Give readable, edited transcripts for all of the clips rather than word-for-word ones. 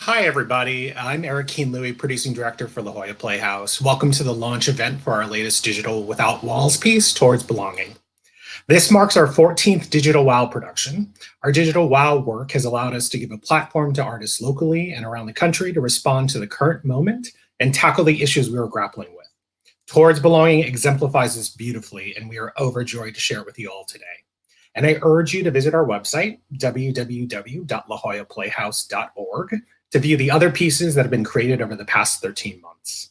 Hi, everybody. I'm Eric Keen-Louis, producing director for La Jolla Playhouse. Welcome to the launch event for our latest digital Without Walls piece, Towards Belonging. This marks our 14th Digital WOW production. Our Digital WOW work has allowed us to give a platform to artists locally and around the country to respond to the current moment and tackle the issues we are grappling with. Towards Belonging exemplifies this beautifully, and we are overjoyed to share it with you all today. And I urge you to visit our website, www.lajollaplayhouse.org, to view the other pieces that have been created over the past 13 months.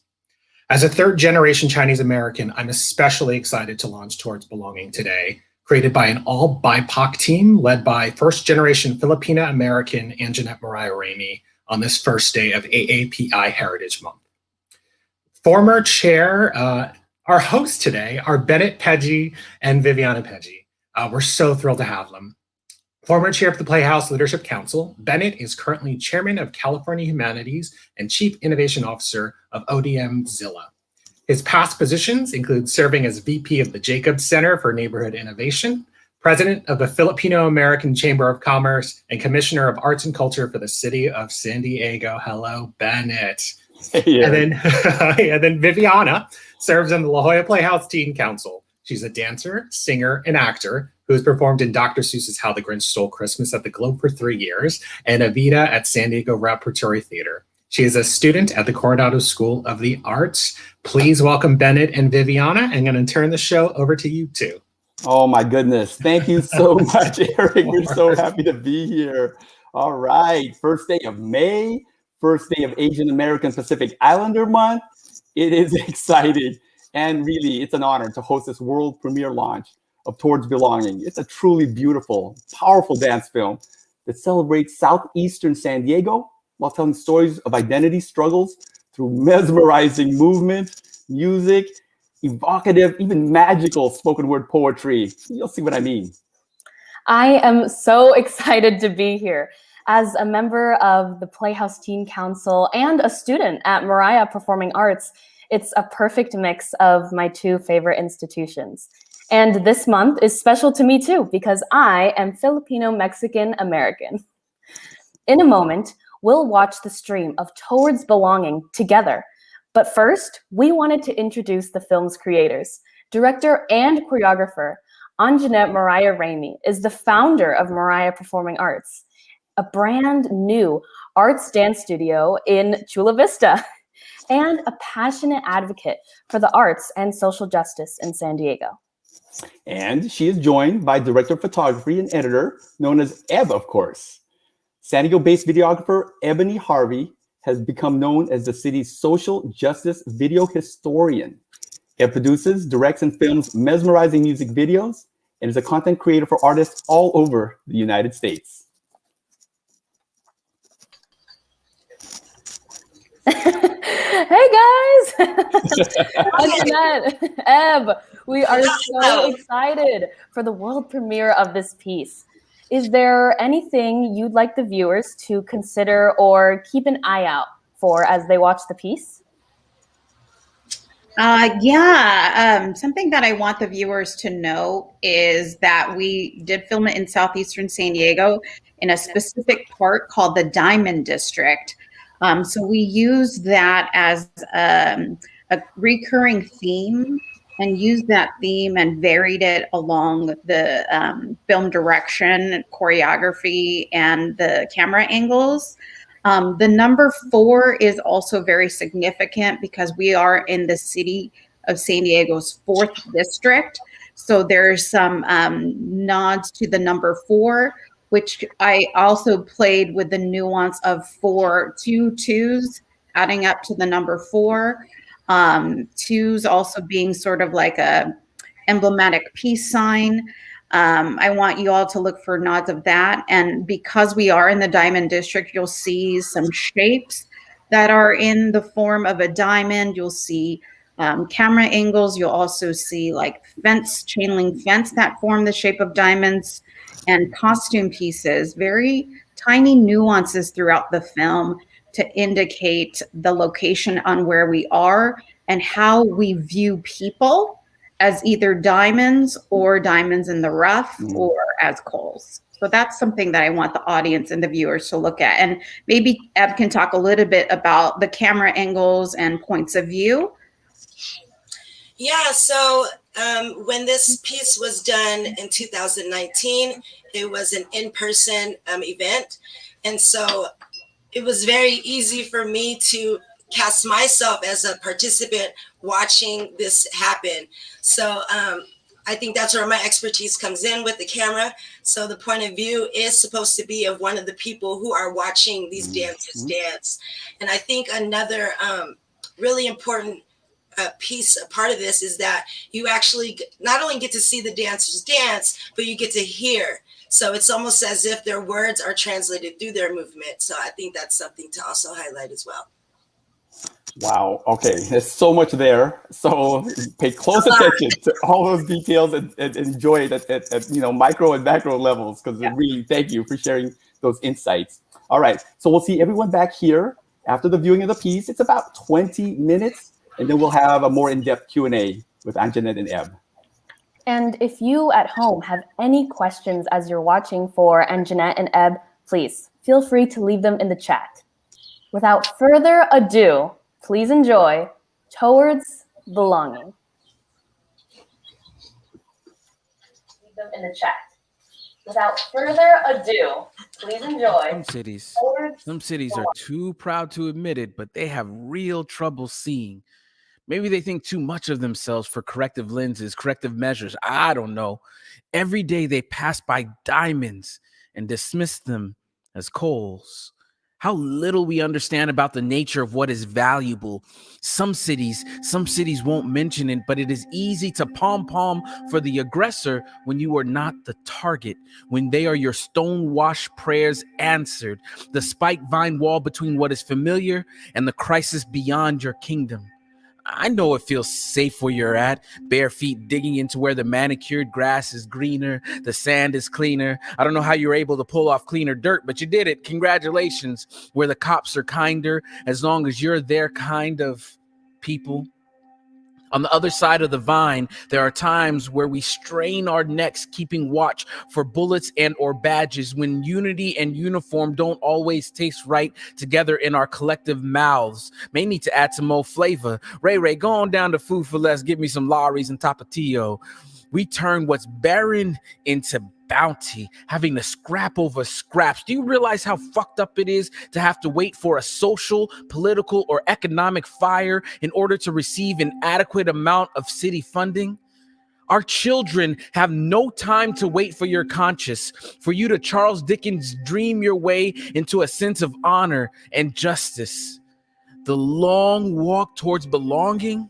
As a third-generation Chinese American, I'm especially excited to launch Towards Belonging today, created by an all-BIPOC team led by first-generation Filipina American Anjanette Maraya-Ramey on this first day of AAPI Heritage Month. Former chair, our hosts today are Bennett Peggy and Viviana Peggy. We're so thrilled to have them. Former chair of the Playhouse Leadership Council, Bennett is currently chairman of California Humanities and chief innovation officer of ODM Zilla. His past positions include serving as VP of the Jacobs Center for Neighborhood Innovation, president of the Filipino American Chamber of Commerce, and commissioner of arts and culture for the city of San Diego. Hello, Bennett. Yeah. And then Viviana serves on the La Jolla Playhouse Teen Council. She's a dancer, singer, and actor who has performed in Dr. Seuss's How the Grinch Stole Christmas at the Globe for 3 years and Evita at San Diego Repertory Theater. She is a student at the Coronado School of the Arts. Please welcome Bennett and Viviana. I'm going to turn the show over to you two. Oh my goodness. Thank you so much, Eric. We're so happy to be here. All right. First day of May, first day of Asian American Pacific Islander Month. It is exciting. And really, it's an honor to host this world premiere launch of Towards Belonging. It's a truly beautiful, powerful dance film that celebrates Southeastern San Diego while telling stories of identity struggles through mesmerizing movement, music, evocative, even magical spoken word poetry. You'll see what I mean. I am so excited to be here. As a member of the Playhouse Teen Council and a student at Mariah Performing Arts, it's a perfect mix of my two favorite institutions. And this month is special to me too, because I am Filipino-Mexican American. In a moment, we'll watch the stream of Towards Belonging together. But first, we wanted to introduce the film's creators. Director and choreographer, Anjanette Maraya-Ramey is the founder of Mariah Performing Arts, a brand new arts dance studio in Chula Vista, and a passionate advocate for the arts and social justice in San Diego. And she is joined by director of photography and editor, known as Eb, of course. San Diego-based videographer Eboni Harvey has become known as the city's social justice video historian. Eb produces, directs, and films mesmerizing music videos, and is a content creator for artists all over the United States. Hey guys! Anjanette, Eb, we are so excited for the world premiere of this piece. Is there anything you'd like the viewers to consider or keep an eye out for as they watch the piece? Something that I want the viewers to know is that we did film it in Southeastern San Diego in a specific part called the Diamond District. So we used that as a recurring theme and used that theme and varied it along the film direction, choreography, and the camera angles. The number 4 is also very significant because we are in the city of San Diego's 4th district. So there's some nods to the number 4, which I also played with the nuance of 2 twos, adding up to the number 4. Twos also being sort of like a emblematic peace sign. I want you all to look for nods of that. And because we are in the Diamond District, you'll see some shapes that are in the form of a diamond. You'll see camera angles. You'll also see like chain link fence that form the shape of diamonds, and costume pieces, very tiny nuances throughout the film to indicate the location on where we are and how we view people as either diamonds or diamonds in the rough or as coals. So that's something that I want the audience and the viewers to look at. And maybe Eb can talk a little bit about the camera angles and points of view. Yeah, so when this piece was done in 2019, it was an in-person event. And so it was very easy for me to cast myself as a participant watching this happen. So I think that's where my expertise comes in with the camera. So the point of view is supposed to be of one of the people who are watching these dancers dance. And I think another really important part of this is that you actually not only get to see the dancers dance, but you get to hear. So it's almost as if their words are translated through their movement. So I think that's something to also highlight as well. Wow. Okay. There's so much there. So pay close attention to all those details and enjoy it at micro and macro levels, because really, thank you for sharing those insights. All right. So we'll see everyone back here after the viewing of the piece. It's about 20 minutes, and then we'll have a more in-depth Q&A with Anjanette and Eb. And if you at home have any questions as you're watching for Anjanette and Eb, please feel free to leave them in the chat. Without further ado, please enjoy Towards Belonging. Leave them in the chat. Without further ado, please enjoy. Some cities are too proud to admit it, but they have real trouble seeing. Maybe they think too much of themselves for corrective lenses, corrective measures. I don't know. Every day they pass by diamonds and dismiss them as coals. How little we understand about the nature of what is valuable. Some cities won't mention it, but it is easy to pom-pom for the aggressor when you are not the target, when they are your stone-washed prayers answered, the spike vine wall between what is familiar and the crisis beyond your kingdom. I know it feels safe where you're at, bare feet digging into where the manicured grass is greener, the sand is cleaner. I don't know how you're able to pull off cleaner dirt, but you did it. Congratulations. Where the cops are kinder, as long as you're their kind of people. On the other side of the vine, there are times where we strain our necks, keeping watch for bullets and or badges, when unity and uniform don't always taste right together in our collective mouths. May need to add some more flavor. Ray, go on down to Food for Less. Give me some Lawry's and Tapatio. We turn what's barren into bounty, having to scrap over scraps. Do you realize how fucked up it is to have to wait for a social, political, or economic fire in order to receive an adequate amount of city funding? Our children have no time to wait for your conscience, for you to Charles Dickens dream your way into a sense of honor and justice. The long walk towards belonging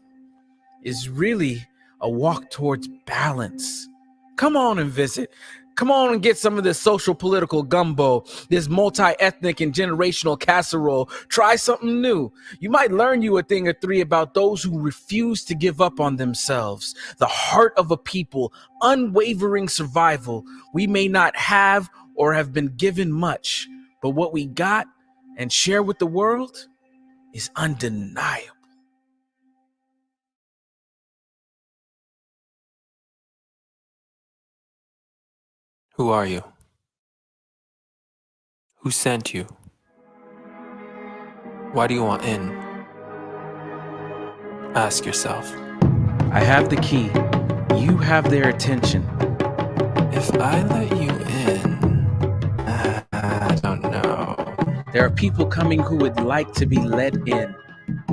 is really a walk towards balance. Come on and visit. Come on and get some of this social political gumbo, this multi-ethnic and generational casserole. Try something new. You might learn you a thing or three about those who refuse to give up on themselves. The heart of a people, unwavering survival. We may not have or have been given much, but what we got and share with the world is undeniable. Who are you? Who sent you? Why do you want in? Ask yourself. I have the key. You have their attention. If I let you in, I don't know. There are people coming who would like to be let in,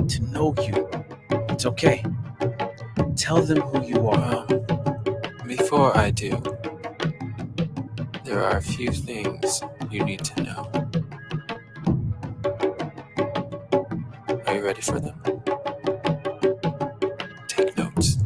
to know you. It's okay. Tell them who you are. Before I do, there are a few things you need to know. Are you ready for them? Take notes.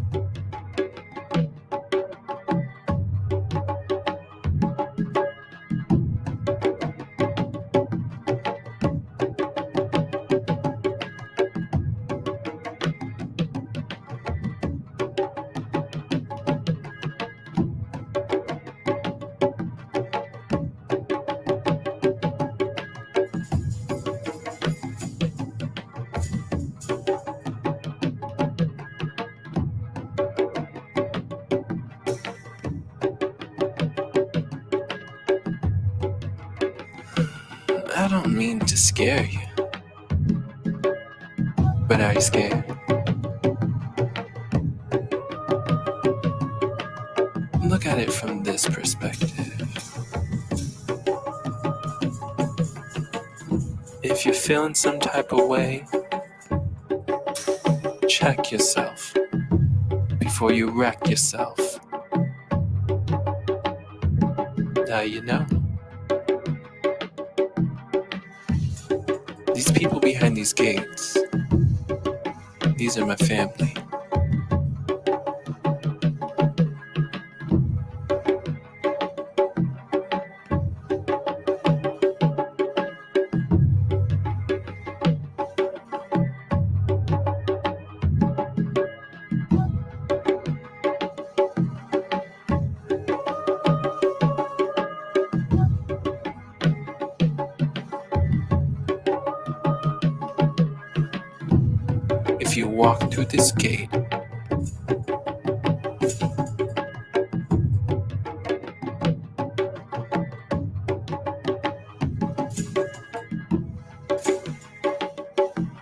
I don't mean to scare you. But are you scared? Look at it from this perspective. If you're feeling some type of way, check yourself before you wreck yourself. Now you know. These people behind these gates, these are my family. If you walk through this gate,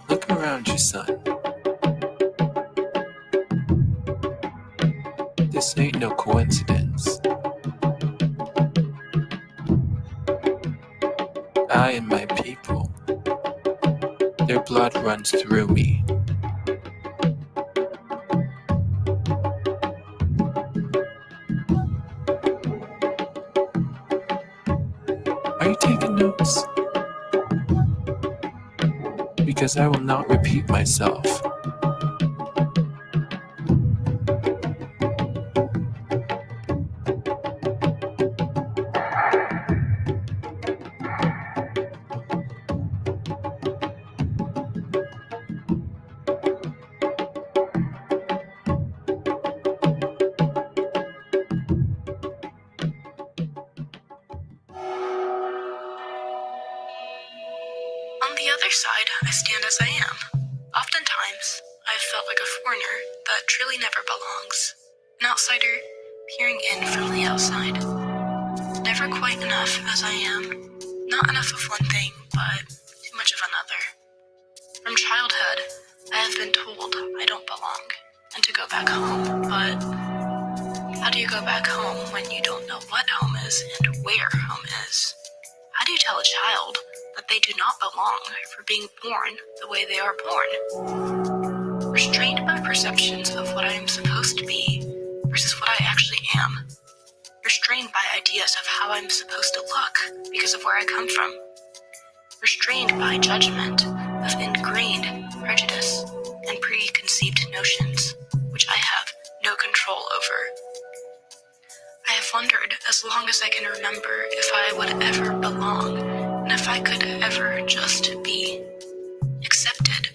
look around you, son. This ain't no coincidence. I and my people, their blood runs through me. Are you taking notes? Because I will not repeat myself. On the other side, I stand as I am. Oftentimes, I've felt like a foreigner that truly never belongs. An outsider peering in from the outside. Never quite enough as I am. Not enough of one thing, but too much of another. From childhood, I have been told I don't belong and to go back home, but how do you go back home when you don't know what home is and where home is? How do you tell a child that they do not belong for being born the way they are born? Restrained by perceptions of what I am supposed to be versus what I actually am. Restrained by ideas of how I'm supposed to look because of where I come from. Restrained by judgment of ingrained prejudice and preconceived notions, which I have no control over. I have wondered as long as I can remember if I would ever belong, and if I could ever just be accepted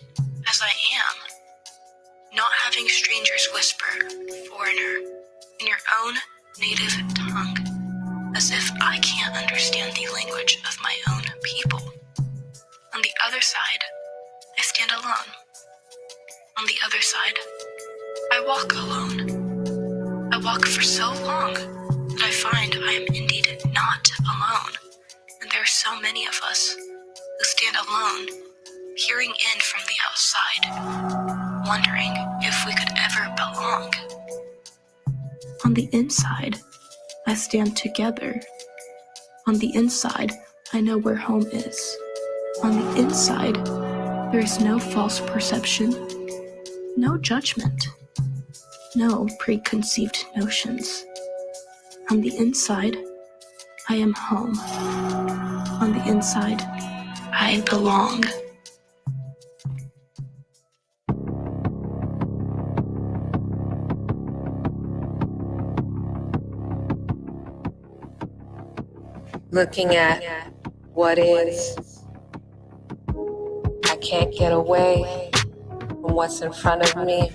as I am. Not having strangers whisper, foreigner, in your own native tongue, as if I can't understand the language of my own people. On the other side, I stand alone. On the other side, I walk alone. I walk for so long that I find I am indeed not alone. And there are so many of us who stand alone, peering in from the outside, wondering if we could ever belong. On the inside, I stand together. On the inside, I know where home is. On the inside, there is no false perception, no judgment, no preconceived notions. On the inside, I am home. On the inside, I belong. Looking at what is, I can't get away from what's in front of me.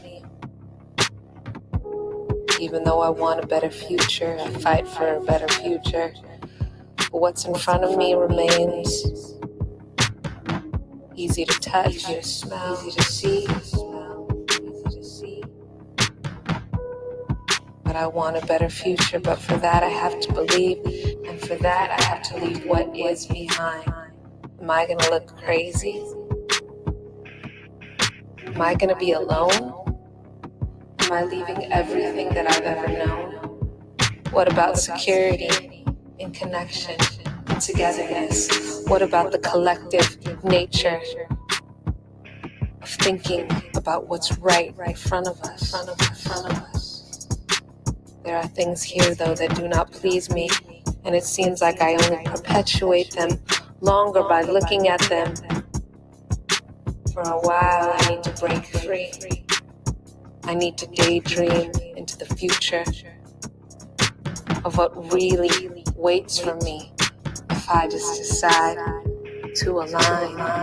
Even though I want a better future, I fight for a better future. But what's in front of me remains easy to touch, easy to smell, easy to see. But I want a better future, but for that I have to believe, and for that I have to leave what is behind. Am I gonna look crazy? Am I gonna be alone? Am I leaving everything that I've ever known? What about security and connection and togetherness? What about the collective nature of thinking about what's right in front of us? There are things here, though, that do not please me, and it seems like I only perpetuate them longer by looking at them. For a while, I need to break free. I need to daydream into the future of what really waits for me if I just decide to align.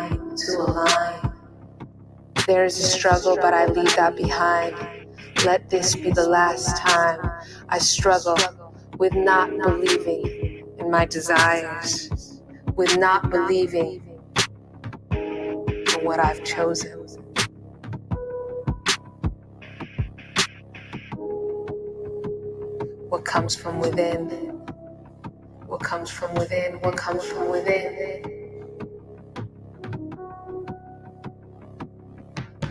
There is a struggle, but I leave that behind. Let this be the last time I struggle with not believing in my desires, with not believing in what I've chosen. What comes from within? What comes from within? What comes from within?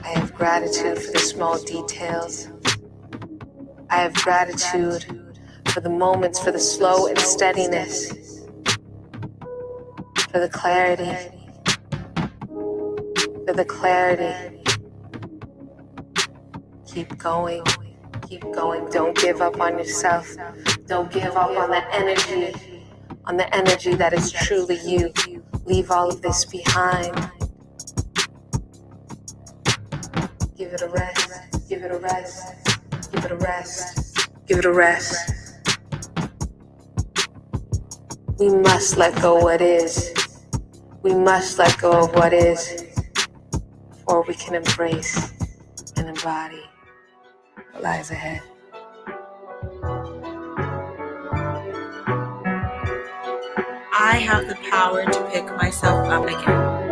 I have gratitude for the small details. I have gratitude for the moments, for the slow and steadiness, for the clarity, Keep going. Don't give up on yourself. Don't give up on that energy that is truly you. Leave all of this behind. Give it a rest. We must let go what is. We must let go of what is before we can embrace and embody what lies ahead. I have the power to pick myself up again.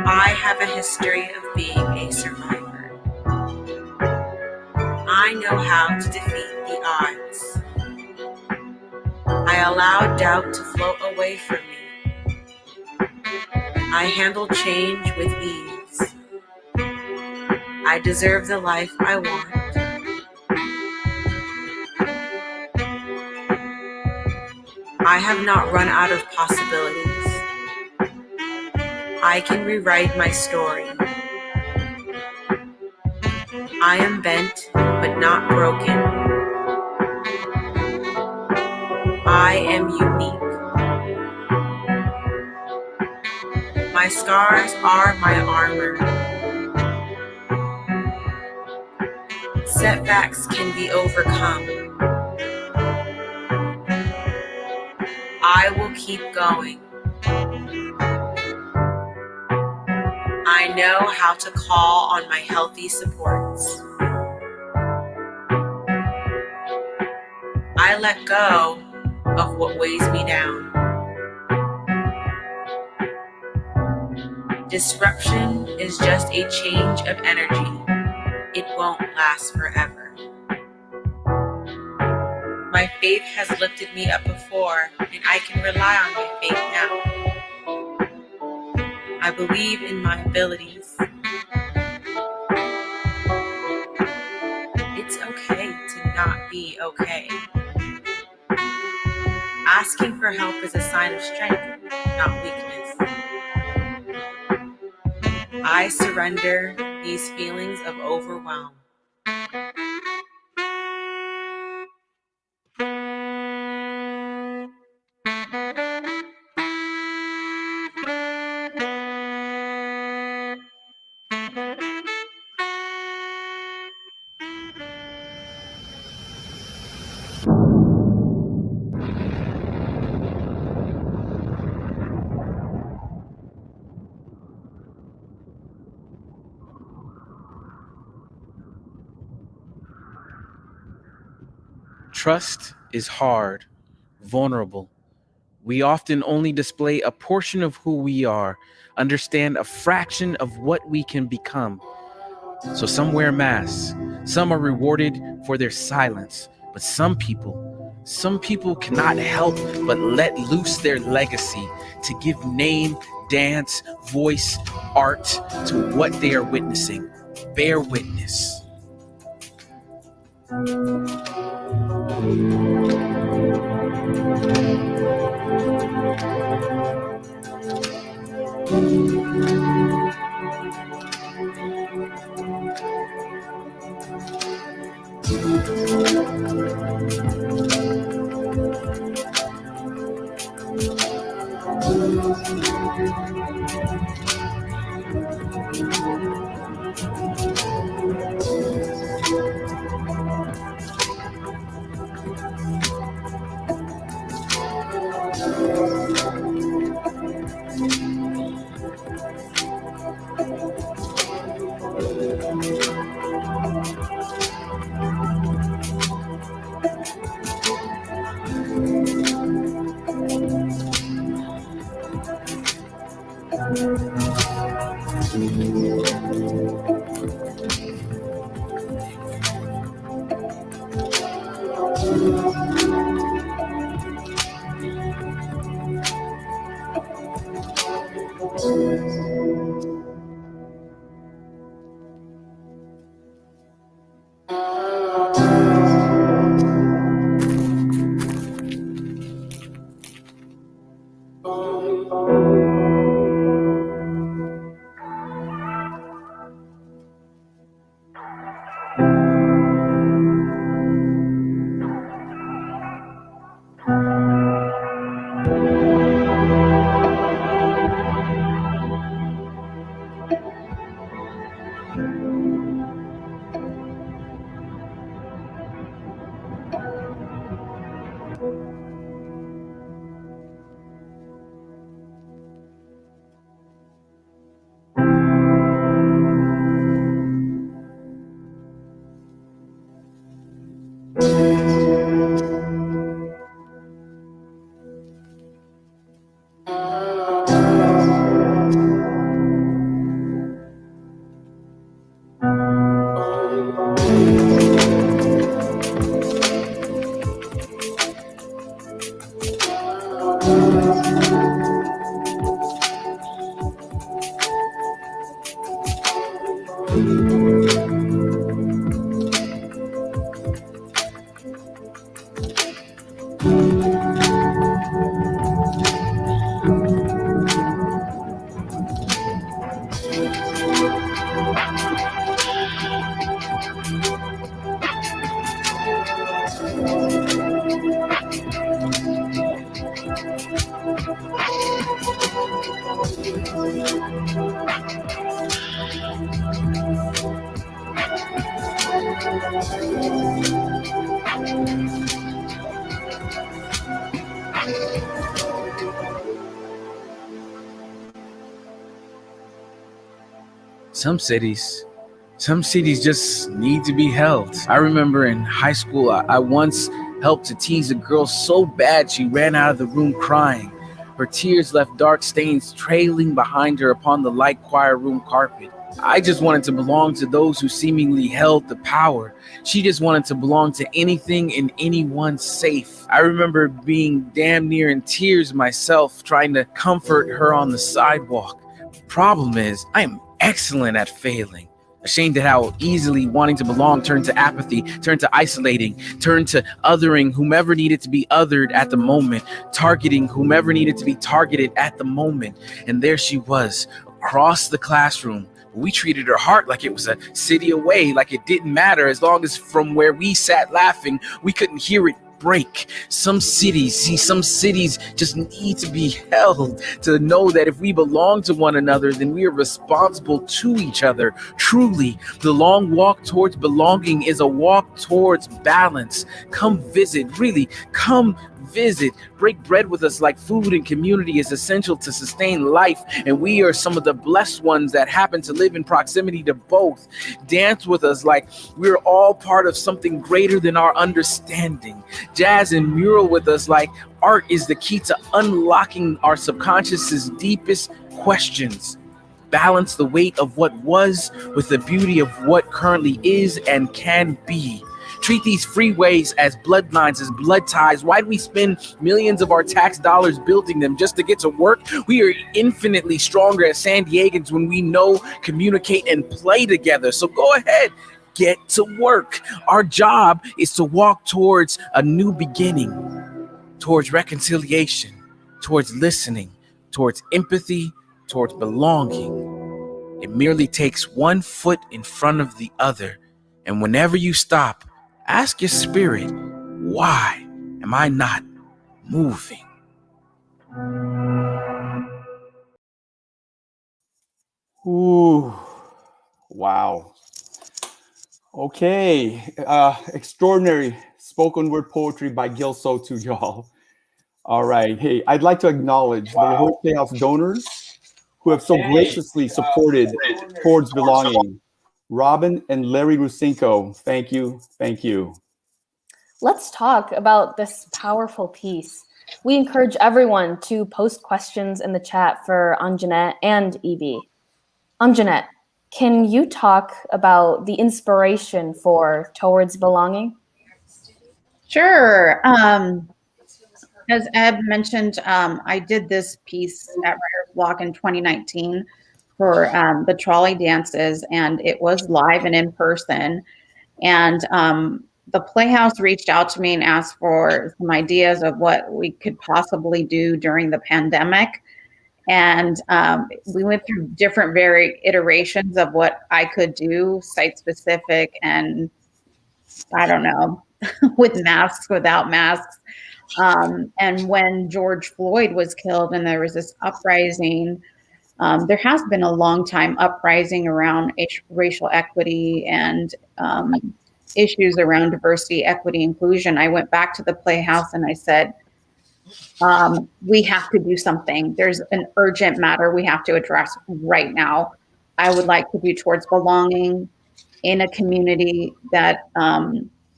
I have a history of being a survivor. I know how to defeat the odds. I allow doubt to float away from me. I handle change with ease. I deserve the life I want. I have not run out of possibilities. I can rewrite my story. I am bent, but not broken. I am unique. My scars are my armor. Setbacks can be overcome. I will keep going. I know how to call on my healthy supports. I let go of what weighs me down. Disruption is just a change of energy. It won't last forever. My faith has lifted me up before, and I can rely on my faith now. I believe in my abilities. It's okay to not be okay. Asking for help is a sign of strength, not weakness. I surrender these feelings of overwhelm. Trust is hard, vulnerable. We often only display a portion of who we are, understand a fraction of what we can become. So some wear masks, some are rewarded for their silence, but some people cannot help but let loose their legacy, to give name, dance, voice, art to what they are witnessing. Bear witness. Some cities just need to be held. I remember in high school, I once helped to tease a girl so bad she ran out of the room crying. Her tears left dark stains trailing behind her upon the light choir room carpet. I just wanted to belong to those who seemingly held the power. She just wanted to belong to anything and anyone safe. I remember being damn near in tears myself, trying to comfort her on the sidewalk. Problem is, I am excellent at failing. Ashamed at how easily wanting to belong turned to apathy, turned to isolating, turned to othering whomever needed to be othered at the moment, targeting whomever needed to be targeted at the moment. And there she was, across the classroom. We treated her heart like it was a city away, like it didn't matter as long as from where we sat laughing, we couldn't hear it break. Some cities just need to be held, to know that if we belong to one another, then we are responsible to each other. Truly, the long walk towards belonging is a walk towards balance. Come visit, really, come visit. Break bread with us like food and community is essential to sustain life, and we are some of the blessed ones that happen to live in proximity to both. Dance with us like we're all part of something greater than our understanding. Jazz and mural with us like art is the key to unlocking our subconscious's deepest questions. Balance the weight of what was with the beauty of what currently is and can be. treat these freeways as bloodlines, as blood ties? Why do we spend millions of our tax dollars building them just to get to work? We are infinitely stronger as San Diegans when we know, communicate, and play together. So go ahead, get to work. Our job is to walk towards a new beginning, towards reconciliation, towards listening, towards empathy, towards belonging. It merely takes one foot in front of the other. And whenever you stop, ask your spirit, why am I not moving? Ooh, wow. Okay, extraordinary spoken word poetry by Gill Sotu, y'all. All right, hey, I'd like to acknowledge the Rehearse Playhouse donors who have so graciously supported Towards Belonging. Robin and Larry Rusinko, thank you, thank you. Let's talk about this powerful piece. We encourage everyone to post questions in the chat for Anjanette and Evie. Anjanette, can you talk about the inspiration for Towards Belonging? Sure. As Eb mentioned, I did this piece at Writer's Block in 2019 for the trolley dances, and it was live and in person. And the Playhouse reached out to me and asked for some ideas of what we could possibly do during the pandemic. And we went through different iterations of what I could do, site-specific and, I don't know, with masks, without masks. And when George Floyd was killed and there was this uprising, there has been a long time uprising around racial equity and issues around diversity, equity, inclusion. I went back to the Playhouse and I said, we have to do something. There's an urgent matter we have to address right now. I would like to do Towards Belonging in a community that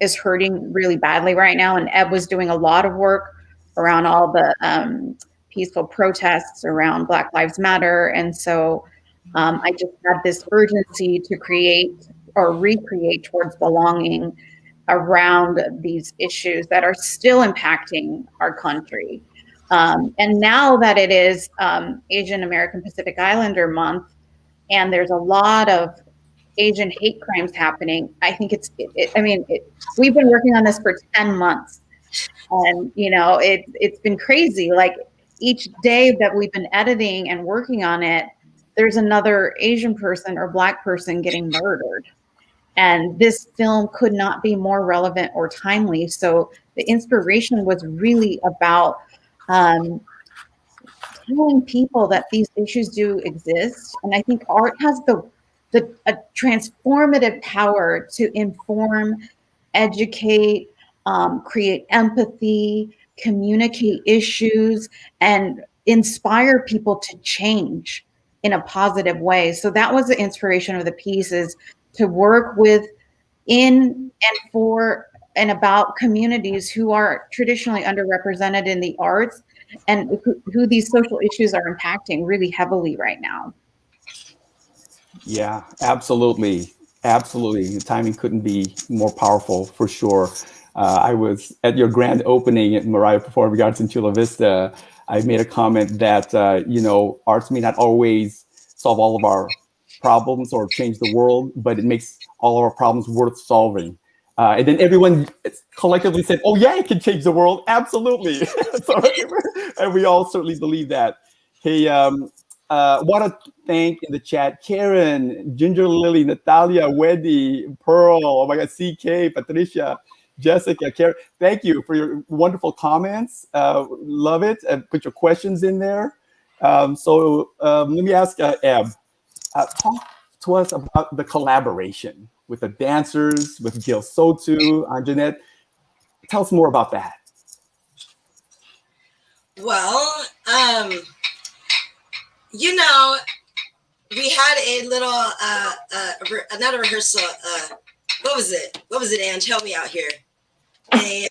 is hurting really badly right now. And Eb was doing a lot of work around all the peaceful protests around Black Lives Matter. And so I just had this urgency to create or recreate Towards Belonging around these issues that are still impacting our country. And now that it is Asian American Pacific Islander Month, and there's a lot of Asian hate crimes happening, I think we've been working on this for 10 months. And, it's been crazy. Like each day that we've been editing and working on it, there's another Asian person or Black person getting murdered. And this film could not be more relevant or timely. So the inspiration was really about telling people that these issues do exist. And I think art has a transformative power to inform, educate, create empathy, communicate issues, and inspire people to change in a positive way. So that was the inspiration of the piece, is to work with, in, and for, and about communities who are traditionally underrepresented in the arts, and who these social issues are impacting really heavily right now. Yeah, absolutely. Absolutely. The timing couldn't be more powerful, for sure. I was at your grand opening at Mariah Performing Arts in Chula Vista. I made a comment that, arts may not always solve all of our problems or change the world, but it makes all of our problems worth solving. And then everyone collectively said, oh yeah, it can change the world. Absolutely. And we all certainly believe that. Hey, want to thank in the chat, Karen, Ginger Lily, Natalia, Wendy, Pearl, oh my God, CK, Patricia, Jessica, Karen. Thank you for your wonderful comments. Love it. And put your questions in there. So let me ask Eb, talk to us about the collaboration with the dancers, with Gill Sotu, Anjanette. Tell us more about that. Well, we had a little, another rehearsal. What was it, Ange? Help me out here. An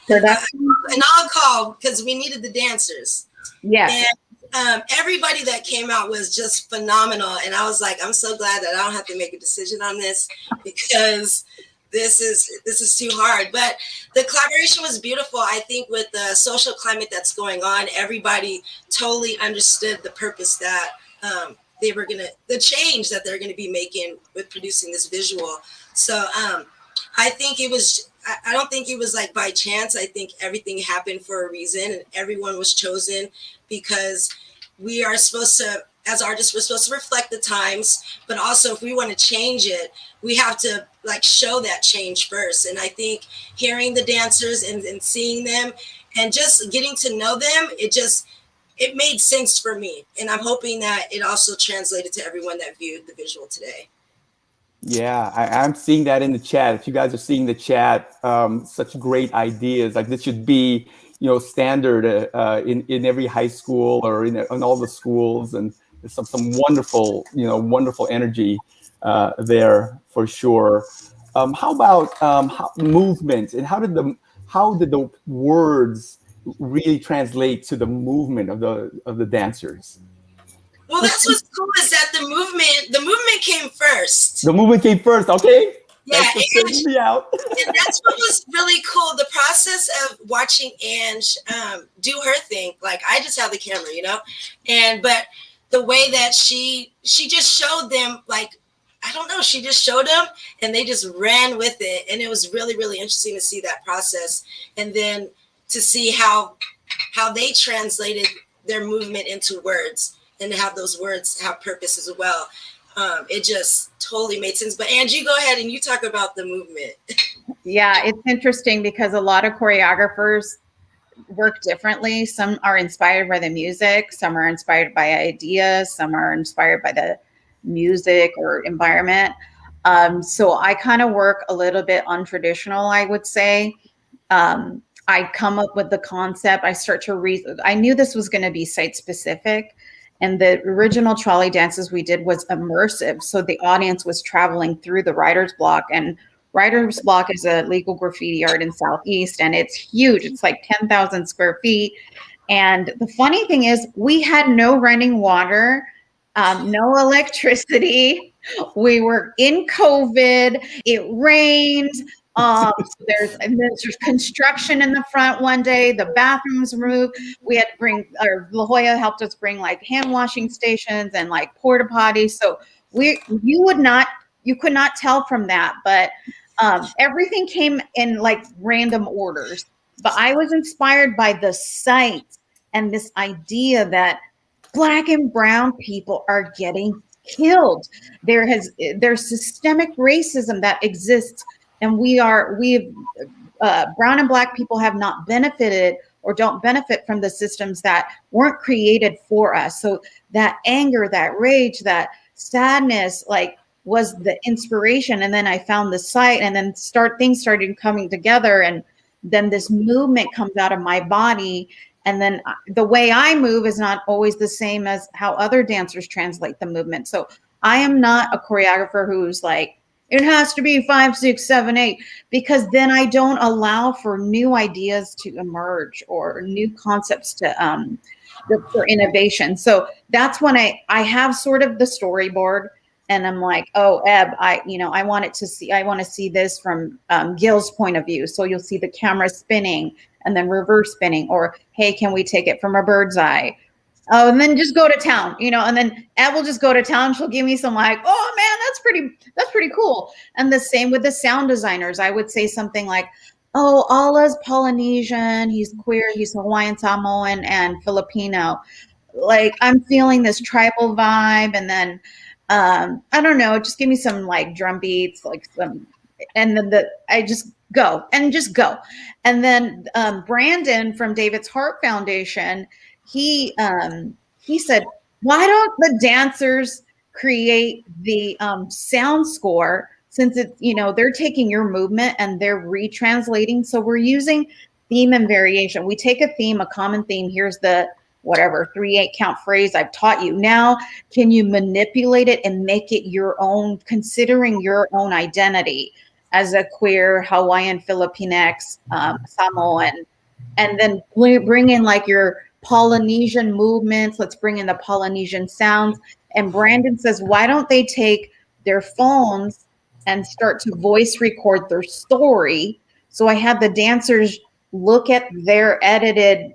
all call, because we needed the dancers. Yes. Everybody that came out was just phenomenal. And I was like, I'm so glad that I don't have to make a decision on this, because this is too hard. But the collaboration was beautiful. I think with the social climate that's going on, everybody totally understood the purpose that the change that they're gonna be making with producing this visual. So I think I don't think it was like by chance. I think everything happened for a reason, and everyone was chosen because we are supposed to, as artists, we're supposed to reflect the times, but also if we want to change it, we have to like show that change first. And I think hearing the dancers and seeing them and just getting to know them, it made sense for me. And I'm hoping that it also translated to everyone that viewed the visual today. Yeah, I'm seeing that in the chat. If you guys are seeing the chat, such great ideas. Like this should be, standard in every high school or in all the schools, and there's some wonderful, wonderful energy there for sure. How about movement, and how did the words really translate to the movement of the dancers? Well, that's what's cool, is that the movement came first. The movement came first, okay? Yeah, and that's what was really cool. The process of watching Ange do her thing. Like, I just have the camera, but the way that she just showed them, like, I don't know, she just showed them and they just ran with it. And it was really, really interesting to see that process. And then to see how they translated their movement into words, and to have those words have purpose as well. It just totally made sense. But Angie, go ahead and you talk about the movement. Yeah, it's interesting because a lot of choreographers work differently. Some are inspired by the music, some are inspired by ideas, some are inspired by the music or environment. So I kind of work a little bit untraditional, I would say. I come up with the concept. I start to read. I knew this was going to be site specific. And the original trolley dances we did was immersive. So the audience was traveling through the writer's block. And writer's block is a legal graffiti art in Southeast. And it's huge. It's like 10,000 square feet. And the funny thing is we had no running water, no electricity. We were in COVID. It rained. So there's construction in the front one day. The bathrooms removed. We had to bring, or La Jolla helped us bring like hand washing stations and like porta potties. So you could not tell from that, but everything came in like random orders. But I was inspired by the site and this idea that Black and brown people are getting killed. There's systemic racism that exists. And brown and Black people have not benefited or don't benefit from the systems that weren't created for us. So that anger, that rage, that sadness, like, was the inspiration. And then I found the site, and then things started coming together. And then this movement comes out of my body. And then the way I move is not always the same as how other dancers translate the movement. So I am not a choreographer who's like, it has to be 5, 6, 7, 8, because then I don't allow for new ideas to emerge or new concepts to for innovation. So that's when I have sort of the storyboard, and I'm like, oh, Eb, I want to see this from Gill's point of view. So you'll see the camera spinning and then reverse spinning, or hey, can we take it from a bird's eye? Oh, and then just go to town, and then Ed will just go to town. She'll give me some like, oh man, that's pretty cool. And the same with the sound designers. I would say something like, oh, Allah's Polynesian, he's queer, he's Hawaiian, Samoan, and Filipino. Like, I'm feeling this tribal vibe. And then, I don't know, just give me some like drum beats, like some, and then I just go. And then Brandon from David's Harp Foundation, he said, why don't the dancers create the sound score, since it's, they're taking your movement and they're retranslating. So we're using theme and variation. We take a theme, a common theme. Here's the 3/8 count phrase I've taught you. Now, can you manipulate it and make it your own, considering your own identity as a queer Hawaiian, Filipinx, Samoan, and then bring in like your Polynesian movements. Let's bring in the Polynesian sounds. And Brandon says, why don't they take their phones and start to voice record their story? So I had the dancers look at their edited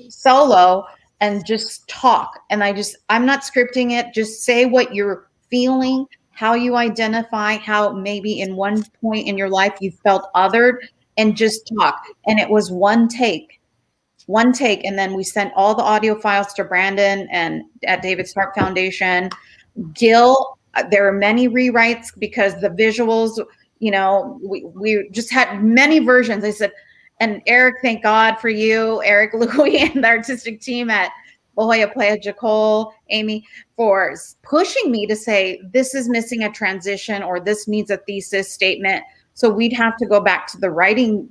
solo and just talk. And I'm not scripting it. Just say what you're feeling, how you identify, how maybe in one point in your life you felt othered, and just talk. And it was one take. And then we sent all the audio files to Brandon and at David Stark Foundation. Gill, there are many rewrites because the visuals, we just had many versions. I said, and Eric, thank God for you, Eric Louie, and the artistic team at La Jolla Playa, Jacole, Amy, for pushing me to say, this is missing a transition or this needs a thesis statement. So we'd have to go back to the writing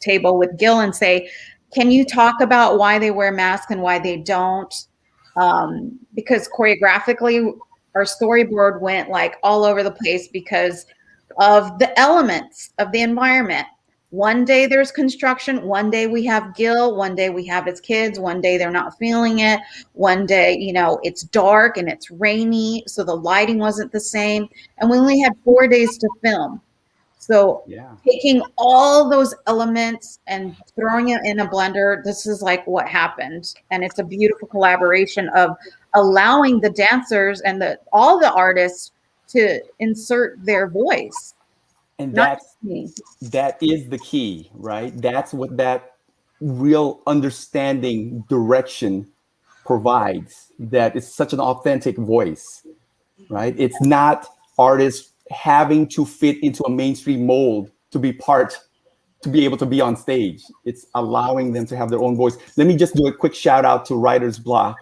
table with Gill and say, can you talk about why they wear masks and why they don't? Because choreographically, our storyboard went like all over the place because of the elements of the environment. One day there's construction, one day we have Gill, one day we have his kids, one day they're not feeling it, one day, it's dark and it's rainy, so the lighting wasn't the same. And we only had 4 days to film. So taking all those elements and throwing it in a blender, this is like what happened. And it's a beautiful collaboration of allowing the dancers and all the artists to insert their voice. And that is the key, right? That's what that real understanding direction provides, that it's such an authentic voice, right? It's not artists having to fit into a mainstream mold to be able to be on stage. It's allowing them to have their own voice. Let me just do a quick shout out to Writer's Block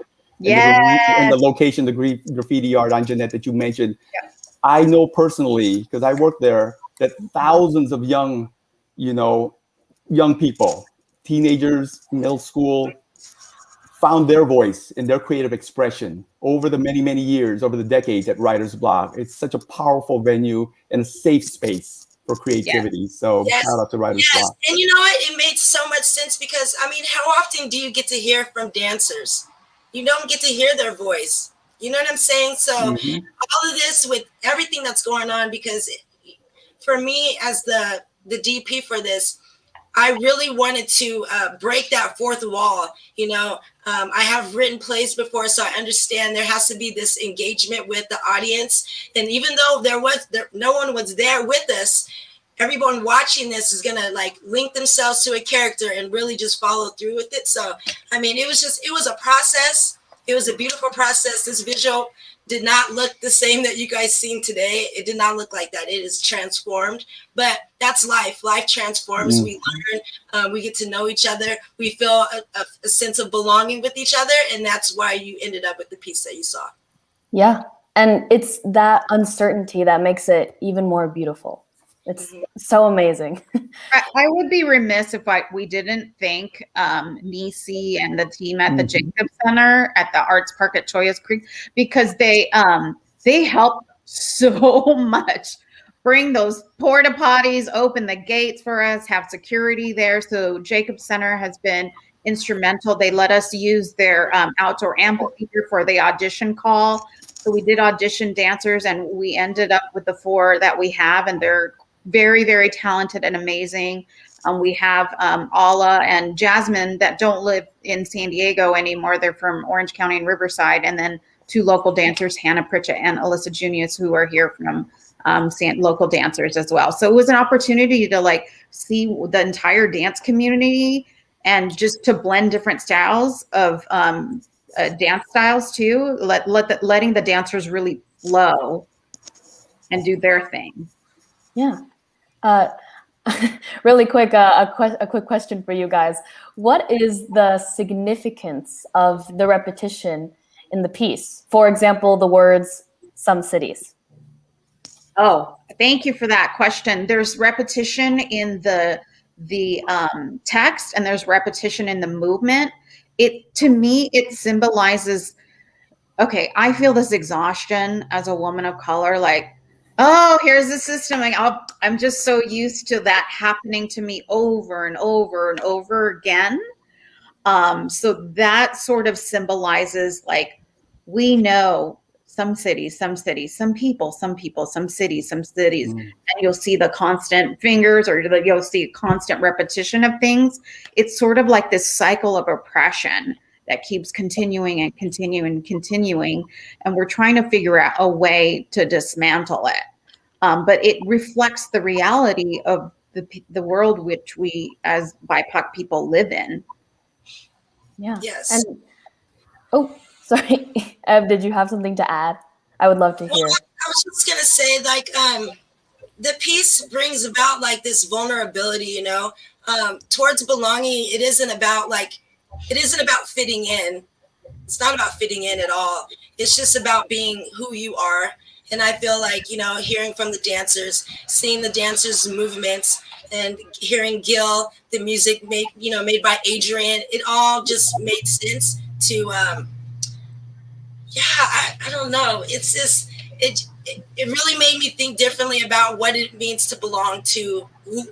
and the location, the graffiti art, Anjanette, that you mentioned. Yeah. I know personally, because I work there, that thousands of young people, teenagers, middle school, found their voice in their creative expression over the many, many years, over the decades at Writer's Block. It's such a powerful venue and a safe space for creativity. Yes. So shout out to Writer's Block. And you know what? It made so much sense because, how often do you get to hear from dancers? You don't get to hear their voice. You know what I'm saying? So all of this with everything that's going on, because for me as the DP for this, I really wanted to break that fourth wall. I have written plays before, so I understand there has to be this engagement with the audience. And even though no one was there with us, everyone watching this is gonna link themselves to a character and really just follow through with it. So, it was a process. It was a beautiful process. This visual did not look the same that you guys seen today. It did not look like that. It is transformed, but that's life. Life transforms. We learn, we get to know each other. We feel a sense of belonging with each other. And that's why you ended up with the piece that you saw. Yeah. And it's that uncertainty that makes it even more beautiful. It's so amazing. I would be remiss if we didn't thank Nisi and the team at the Jacob Center at the Arts Park at Choyas Creek, because they helped so much. Bring those porta potties, open the gates for us, have security there. So Jacob Center has been instrumental. They let us use their outdoor amphitheater for the audition call. So we did audition dancers, and we ended up with the 4 that we have, and they're very, very talented and amazing. We have Ala and Jasmine that don't live in San Diego anymore. They're from Orange County and Riverside. And then 2 local dancers, Hannah Pritchett and Alyssa Junious, who are here from local dancers as well. So it was an opportunity to see the entire dance community and just to blend different styles of dance styles too, letting the dancers really flow and do their thing. Yeah. Really quick, a quick question for you guys. What is the significance of the repetition in the piece? For example, the words "some cities." Oh, thank you for that question. There's repetition in the text, and there's repetition in the movement. To me, it symbolizes, okay, I feel this exhaustion as a woman of color, oh, here's the system. I'm just so used to that happening to me over and over and over again. So that sort of symbolizes, like, we know some cities, some people, some cities, and you'll see the constant fingers, or you'll see a constant repetition of things. It's sort of like this cycle of oppression that keeps continuing and continuing and continuing, and we're trying to figure out a way to dismantle it. But it reflects the reality of the world which we as BIPOC people live in. Yeah. Yes. And sorry, Ev, did you have something to add? I would love to hear. Well, I was just gonna say, like, the piece brings about like this vulnerability, you know, towards belonging. It isn't about fitting in. It's not about fitting in at all. It's just about being who you are. And I feel like, you know, hearing from the dancers, seeing the dancers' movements, and hearing Gill, the music made by Adrian, it all just made sense to, I don't know. It's just, it really made me think differently about what it means to belong to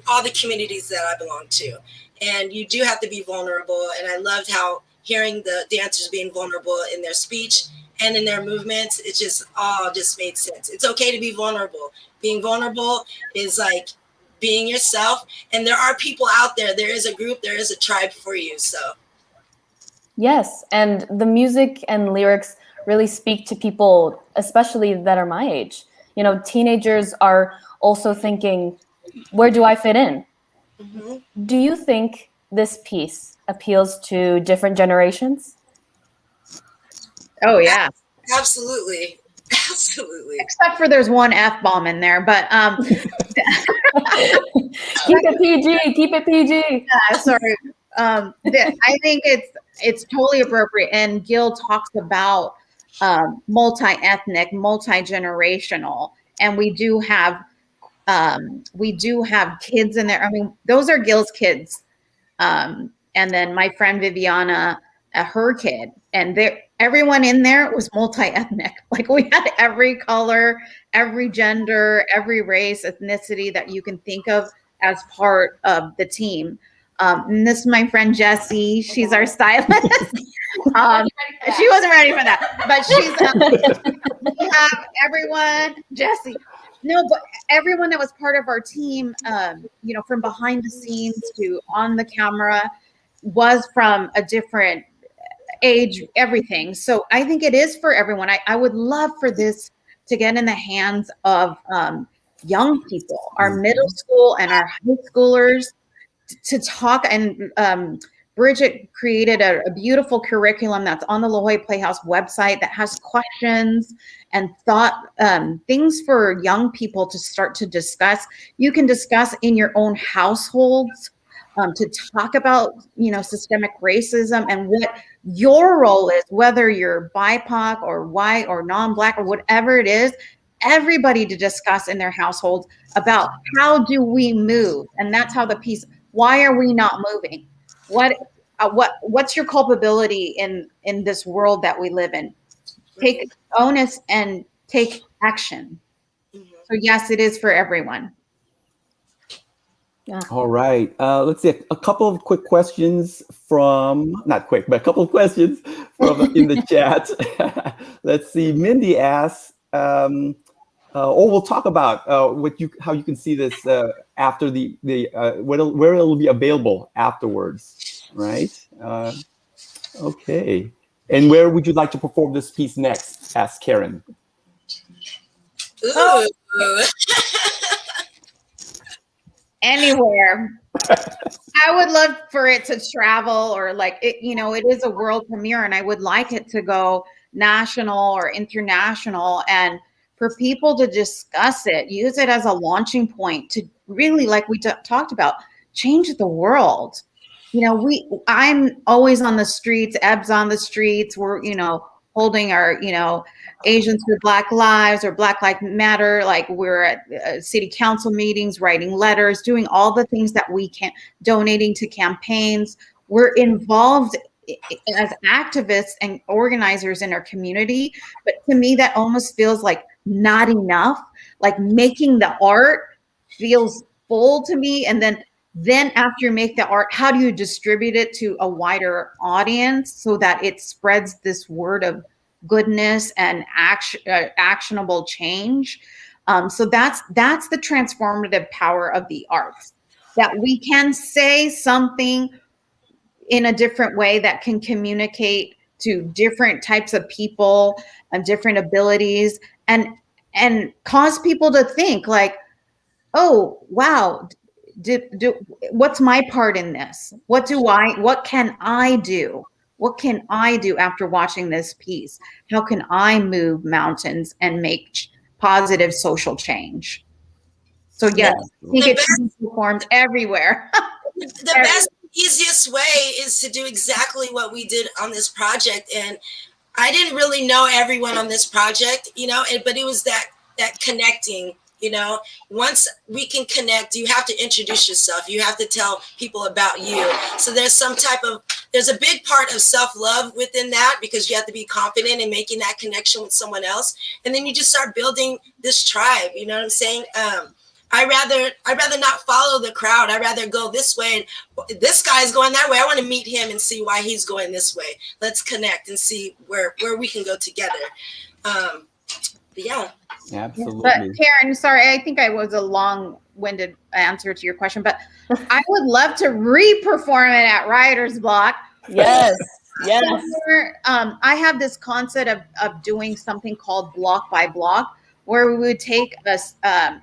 all the communities that I belong to. And you do have to be vulnerable. And I loved how hearing the dancers being vulnerable in their speech and in their movements, it just all just made sense. It's okay to be vulnerable. Being vulnerable is like being yourself. And there are people out there. There is a group, there is a tribe for you. So. Yes. And the music and lyrics really speak to people, especially that are my age. You know, teenagers are also thinking, where do I fit in? Mm-hmm. Do you think this piece appeals to different generations? Oh, yeah. Absolutely. Absolutely. Except for there's one F-bomb in there, but keep it PG, keep it PG. Yeah, sorry. I think it's totally appropriate. And Gill talks about multi-ethnic, multi-generational, and we do have kids in there. I mean, those are Gill's kids. And then my friend Viviana, her kid, and everyone in there was multi-ethnic. Like, we had every color, every gender, every race, ethnicity that you can think of as part of the team. And this is my friend Jesie. She's our stylist. She wasn't ready for that, but we have everyone, Jesie. No, but everyone that was part of our team, you know, from behind the scenes to on the camera, was from a different age, everything. So I think it is for everyone. I would love for this to get in the hands of young people, our middle school and our high schoolers, to talk. And Bridget created a beautiful curriculum that's on the La Jolla Playhouse website that has questions and thought, things for young people to start to discuss. You can discuss in your own households, to talk about, you know, systemic racism and what your role is, whether you're BIPOC or white or non-Black or whatever it is. Everybody to discuss in their households about how do we move, and that's how the piece. Why are we not moving? What's your culpability in this world that we live in? Take onus and take action. So yes, it is for everyone. Yeah. All right. Let's see a couple of quick questions not quick, but a couple of questions from in the chat. Let's see. Mindy asks, we'll talk about how you can see this after where it'll be available afterwards, right? Okay. And where would you like to perform this piece next? Asked Karen. Ooh. Anywhere. I would love for it to travel, or like it, you know, it is a world premiere, and I would like it to go national or international, and for people to discuss it, use it as a launching point to really, like we talked about, change the world. You know, I'm always on the streets, Eb's on the streets. We're, you know, holding our, you know, Asians for Black Lives or Black Lives Matter. Like, we're at city council meetings, writing letters, doing all the things that we can, donating to campaigns. We're involved as activists and organizers in our community. But to me, that almost feels like not enough. Like, making the art feels full to me. And then Then after you make the art, how do you distribute it to a wider audience so that it spreads this word of goodness and actionable change? So that's the transformative power of the arts, that we can say something in a different way that can communicate to different types of people and different abilities, and cause people to think like, oh wow, what's my part in this? What can I do? What can I do after watching this piece? How can I move mountains and make positive social change? So yes, I think it should be performed everywhere. The best, easiest way is to do exactly what we did on this project. And I didn't really know everyone on this project, but it was that connecting. Once we can connect, you have to introduce yourself. You have to tell people about you. So there's a big part of self-love within that, because you have to be confident in making that connection with someone else. And then you just start building this tribe. You know what I'm saying? I rather not follow the crowd. I rather go this way. And this guy's going that way. I want to meet him and see why he's going this way. Let's connect and see where we can go together. Yeah. Absolutely. But Karen, sorry, I think I was a long-winded answer to your question, but I would love to re-perform it at Writer's Block. Yes. Yes. I have this concept of doing something called block by block, where we would take a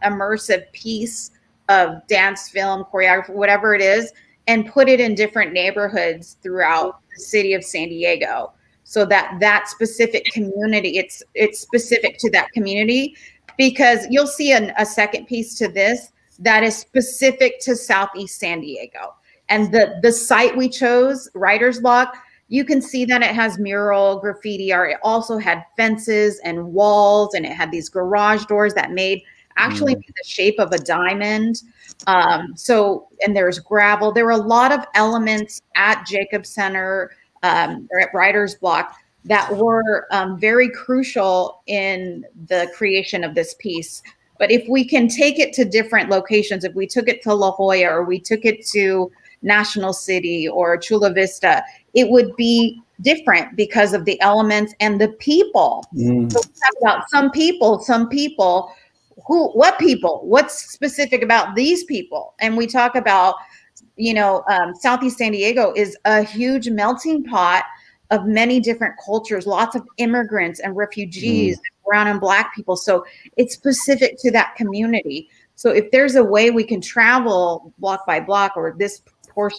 immersive piece of dance, film, choreography, whatever it is, and put it in different neighborhoods throughout the city of San Diego. So that specific community, it's specific to that community, because you'll see a second piece to this that is specific to Southeast San Diego. And the site we chose, Writer's Block, you can see that it has mural, graffiti art. It also had fences and walls, and it had these garage doors that made the shape of a diamond. And there's gravel. There were a lot of elements at Jacobs Center, or at Writer's Block, that were very crucial in the creation of this piece. But if we can take it to different locations, if we took it to La Jolla, or we took it to National City or Chula Vista, it would be different because of the elements and the people. So we talk about some people, what people? What's specific about these people? And we talk about, Southeast San Diego is a huge melting pot of many different cultures, lots of immigrants and refugees, brown and Black people. So it's specific to that community. So if there's a way we can travel block by block, or this course,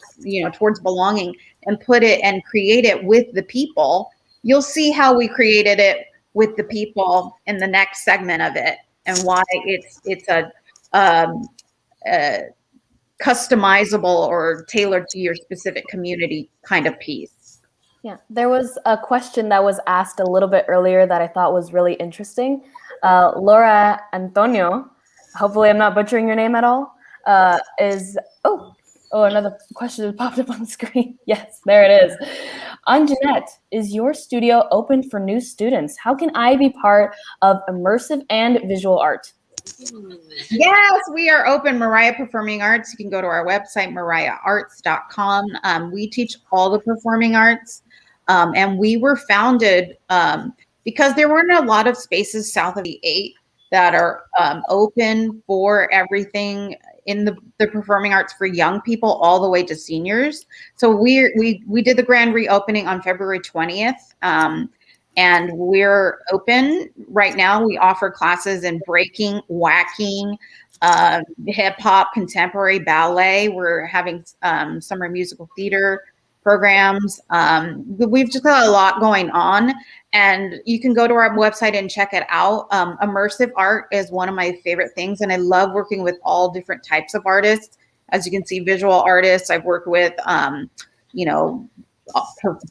towards belonging, and put it and create it with the people, you'll see how we created it with the people in the next segment of it, and why it's a customizable or tailored to your specific community kind of piece. Yeah, there was a question that was asked a little bit earlier that I thought was really interesting. Laura Antonio, hopefully I'm not butchering your name at all, another question that popped up on the screen. Yes, there it is. Anjanette, is your studio open for new students? How can I be part of immersive and visual art? Yes, we are open. Mariah Performing Arts. You can go to our website, mariaharts.com. We teach all the performing arts. And we were founded because there weren't a lot of spaces south of the 8 that are open for everything in the performing arts for young people all the way to seniors. So we did the grand reopening on February 20th. And we're open right now. We offer classes in breaking, whacking, hip hop, contemporary ballet. We're having summer musical theater programs. We've just got a lot going on, and you can go to our website and check it out. Immersive art is one of my favorite things, and I love working with all different types of artists. As you can see, visual artists. I've worked with,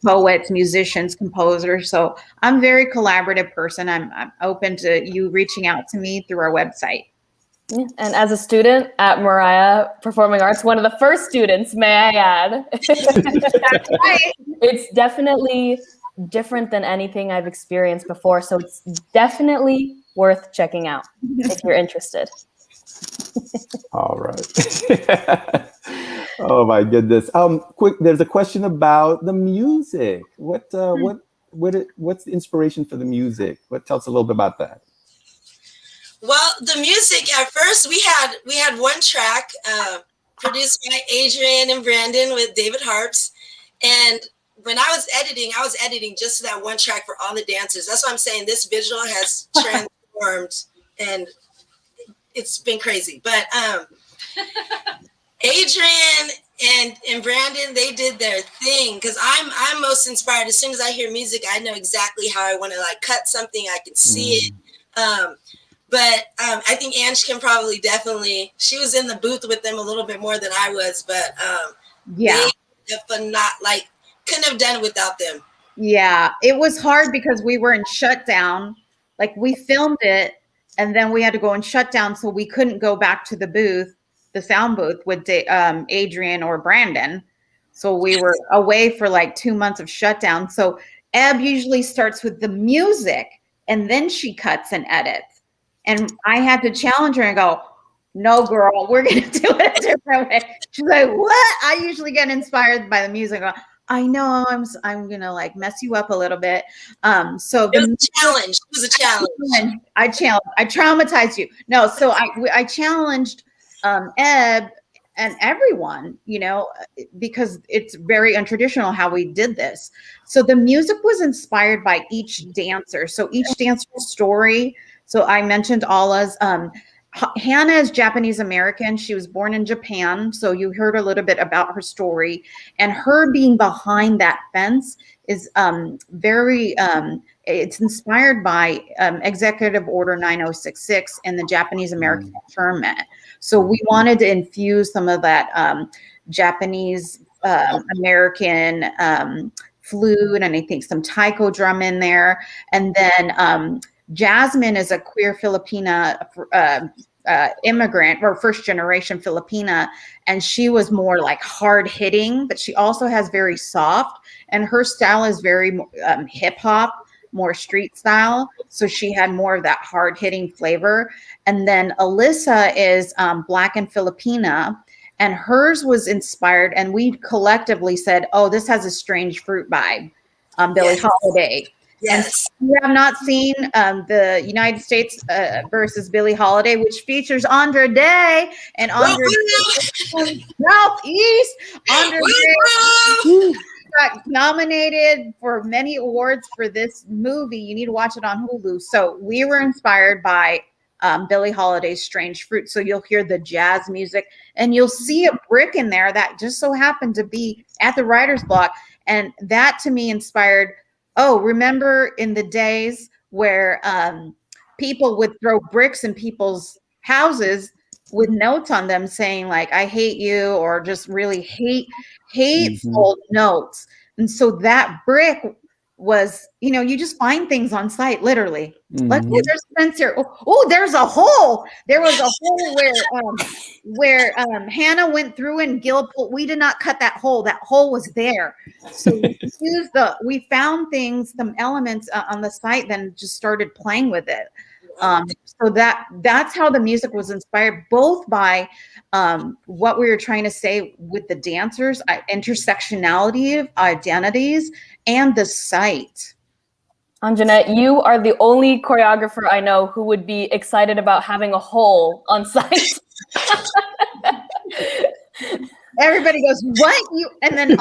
poets, musicians, composers. So I'm a very collaborative person. I'm open to you reaching out to me through our website. Yeah. And as a student at Mariah Performing Arts, one of the first students, may I add, it's definitely different than anything I've experienced before. So it's definitely worth checking out if you're interested. All right. Oh my goodness. Quick, there's a question about the music. What's the inspiration for the music? Tell us a little bit about that. Well, the music at first we had one track produced by Adrian and Brandon with David Harps, and when I was editing just that one track for all the dancers. That's why I'm saying this visual has transformed, and it's been crazy. But Adrian and Brandon, they did their thing, because I'm most inspired. As soon as I hear music, I know exactly how I want to like cut something. I can see it. But I think Ange can probably definitely, she was in the booth with them a little bit more than I was, but yeah, they couldn't have done it without them. Yeah, it was hard because we were in shutdown. Like we filmed it and then we had to go in shutdown, so we couldn't go back to the booth, the sound booth with Adrian or Brandon. So we were away for like 2 months of shutdown. So Eb usually starts with the music and then she cuts and edits. And I had to challenge her and go, no, girl, we're going to do it a different way. She's like, what? I usually get inspired by the music. I know I'm going to like mess you up a little bit. So it was a challenge. It was a challenge. I traumatized you. No, so I challenged Eb and everyone, you know, because it's very untraditional how we did this. So the music was inspired by each dancer. So each dancer's story. So I mentioned Allah's. Hannah is Japanese American. She was born in Japan. So you heard a little bit about her story, and her being behind that fence is it's inspired by Executive Order 9066 and the Japanese American internment. So we wanted to infuse some of that Japanese American flute, and I think some taiko drum in there. And then Jasmine is a queer Filipina immigrant, or first generation Filipina, and she was more like hard hitting, but she also has very soft, and her style is very hip hop, more street style. So she had more of that hard hitting flavor. And then Alyssa is Black and Filipina, and hers was inspired, and we collectively said, oh, this has a strange fruit vibe, Billie Holiday. Yes. And you have not seen the United States versus Billie Holiday, which features Andra Day, and Andra Day Southeast. Andra Day got nominated for many awards for this movie. You need to watch it on Hulu. So we were inspired by Billie Holiday's Strange Fruit. So you'll hear the jazz music, and you'll see a brick in there that just so happened to be at the writer's block. And that to me inspired, oh, remember in the days where people would throw bricks in people's houses with notes on them saying like, I hate you, or just really hateful notes. And so that brick was, you know, you just find things on site, literally. Like, oh, there's a fence here. Oh, there's a hole. There was a hole where Hannah went through and Gill pulled. We did not cut that hole. That hole was there. So we found things, some elements on the site, then just started playing with it. So that's how the music was inspired, both by what we were trying to say with the dancers, intersectionality of identities, and the site. Anjanette, you are the only choreographer I know who would be excited about having a hole on site. Everybody goes, what? And then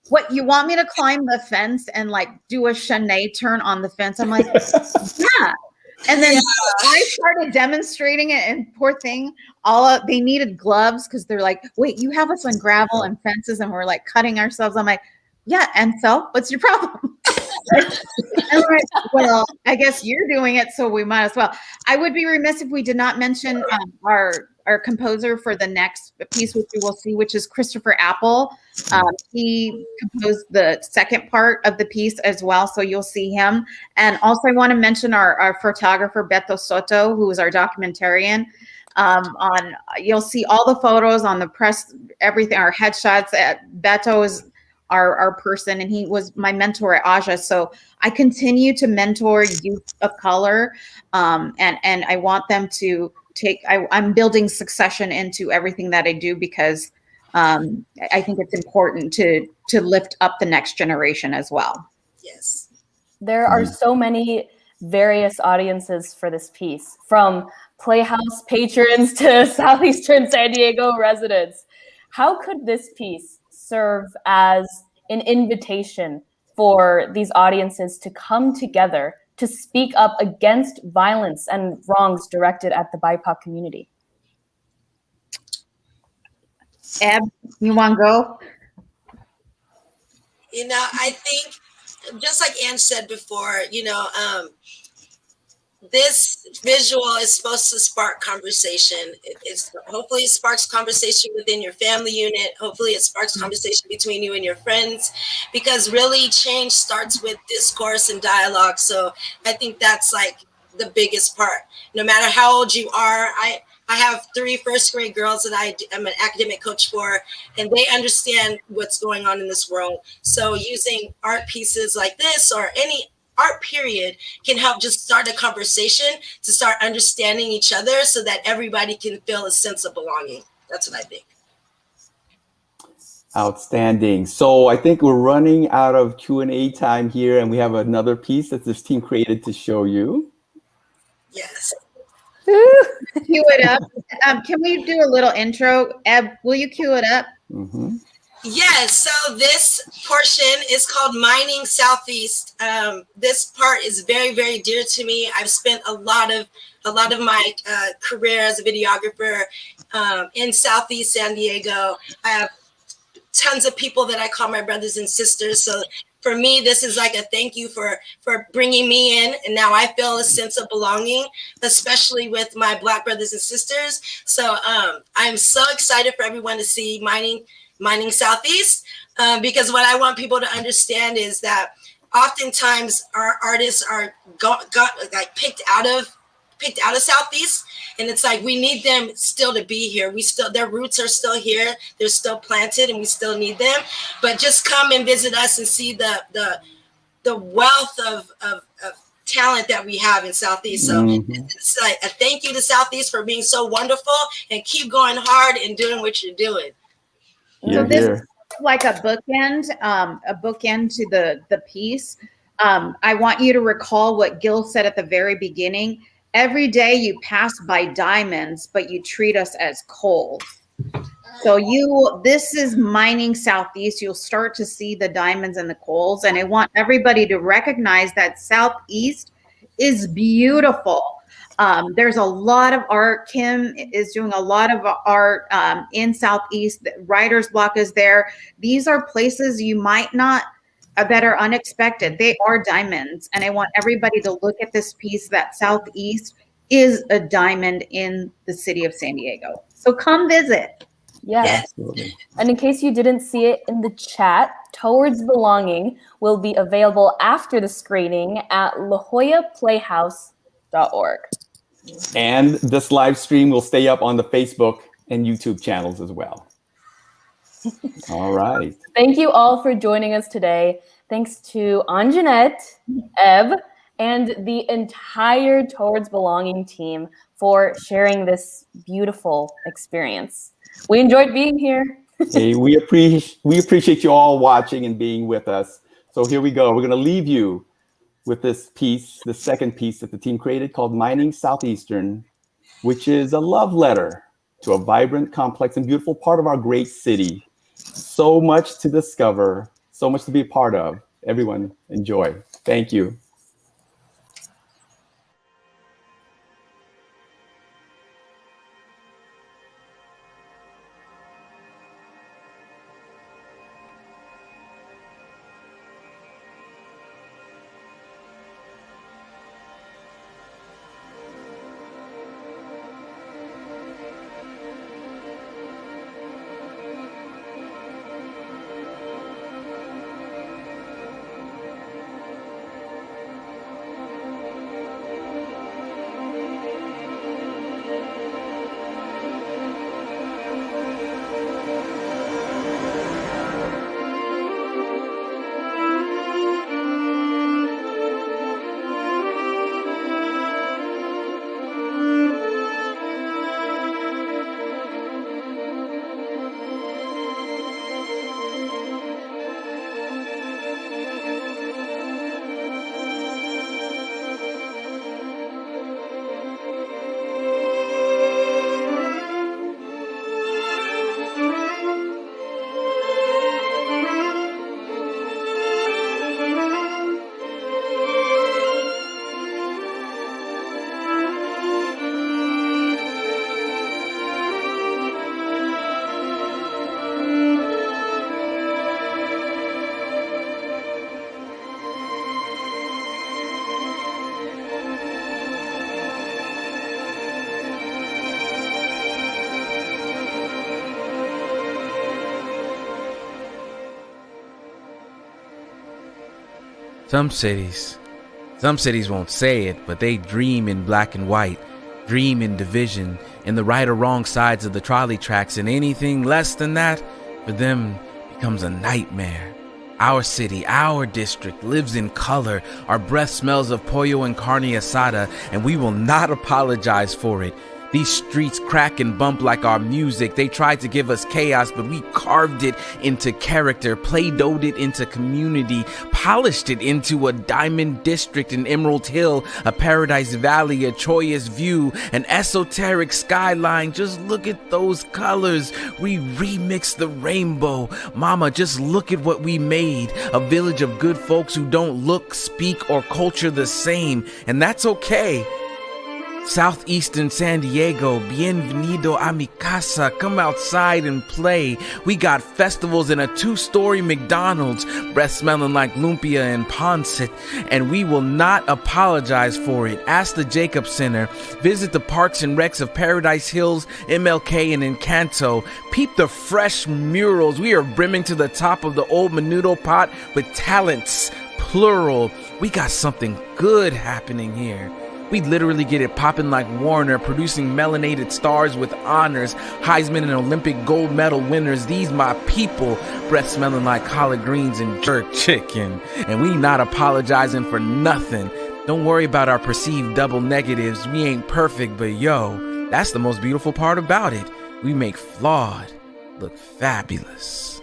what, you want me to climb the fence and like do a chalet turn on the fence? I'm like, yeah. And then I started demonstrating it, and poor thing, they needed gloves because they're like, wait, you have us on gravel and fences and we're like cutting ourselves. I'm like, yeah, and so what's your problem? And like, well, I guess you're doing it, so we might as well. I would be remiss if we did not mention our composer for the next piece, which you will see, which is Kristopher Apple. He composed the second part of the piece as well, so you'll see him. And also I want to mention our photographer, Beto Soto, who is our documentarian. You'll see all the photos on the press, everything, our headshots. Beto is our person, and he was my mentor at Aja. So I continue to mentor youth of color, and I want them to I'm building succession into everything that I do, because I think it's important to lift up the next generation as well. Yes. There are so many various audiences for this piece, from Playhouse patrons to Southeastern San Diego residents. How could this piece serve as an invitation for these audiences to come together to speak up against violence and wrongs directed at the BIPOC community? Eb, you want to go? You know, I think just like Ange said before, you know, this visual is supposed to spark conversation. It's hopefully it sparks conversation within your family unit. Hopefully it sparks conversation between you and your friends, because really change starts with discourse and dialogue. So I think that's like the biggest part. No matter how old you are, I have 3 first-grade girls that I'm an academic coach for, and they understand what's going on in this world. So using art pieces like this, or any art period, can help just start a conversation to start understanding each other, so that everybody can feel a sense of belonging. That's what I think. Outstanding. So I think we're running out of Q&A time here, and we have another piece that this team created to show you. Yes. Cue it up. Can we do a little intro? Eb, will you cue it up? Mm-hmm. Yes, so this portion is called Mining Southeast. This part is very, very dear to me. I've spent a lot of my career as a videographer in Southeast San Diego. I have tons of people that I call my brothers and sisters. So for me, this is like a thank you for bringing me in. And now I feel a sense of belonging, especially with my Black brothers and sisters. So I'm so excited for everyone to see Mining Southeast, because what I want people to understand is that oftentimes our artists are got like picked out of Southeast, and it's like we need them still to be here. Their roots are still here, they're still planted, and we still need them. But just come and visit us and see the wealth of talent that we have in Southeast. So it's like a thank you to Southeast for being so wonderful, and keep going hard and doing what you're doing. So this is like a bookend to the piece. I want you to recall what Gill said at the very beginning. Every day you pass by diamonds, but you treat us as coal. So this is Mining Southeast. You'll start to see the diamonds and the coals. And I want everybody to recognize that Southeast is beautiful. There's a lot of art. Kim is doing a lot of art in Southeast. The Writer's Block is there. These are places you might not, that are unexpected. They are diamonds. And I want everybody to look at this piece, that Southeast is a diamond in the city of San Diego. So come visit. Yes. And in case you didn't see it in the chat, Towards Belonging will be available after the screening at lajollaplayhouse.org. And this live stream will stay up on the Facebook and YouTube channels as well. All right. Thank you all for joining us today. Thanks to Anjanette, Eb, and the entire Towards Belonging team for sharing this beautiful experience. We enjoyed being here. Hey, we appreciate you all watching and being with us. So here we go. We're going to leave you with this piece, the second piece that the team created, called Mining Southeastern, which is a love letter to a vibrant, complex, and beautiful part of our great city. So much to discover, so much to be a part of. Everyone, enjoy. Thank you. Some cities won't say it, but they dream in black and white, dream in division, in the right or wrong sides of the trolley tracks, and anything less than that, for them, becomes a nightmare. Our city, our district lives in color. Our breath smells of pollo and carne asada, and we will not apologize for it. These streets crack and bump like our music. They tried to give us chaos, but we carved it into character, Play-Doh'd it into community, polished it into a diamond district, an emerald hill, a paradise valley, a joyous view, an esoteric skyline. Just look at those colors. We remixed the rainbow. Mama, just look at what we made. A village of good folks who don't look, speak, or culture the same. And that's okay. Southeastern San Diego, bienvenido a mi casa. Come outside and play. We got festivals in a 2-story McDonald's, breath smelling like lumpia and pancit, and we will not apologize for it. Ask the Jacob Center. Visit the parks and recs of Paradise Hills, MLK, and Encanto. Peep the fresh murals. We are brimming to the top of the old menudo pot with talents, plural. We got something good happening here. We literally get it popping like Warner, producing melanated stars with honors, Heisman and Olympic gold medal winners. These my people, breath smelling like collard greens and jerk chicken. And we not apologizing for nothing. Don't worry about our perceived double negatives. We ain't perfect, but yo, that's the most beautiful part about it. We make flawed look fabulous.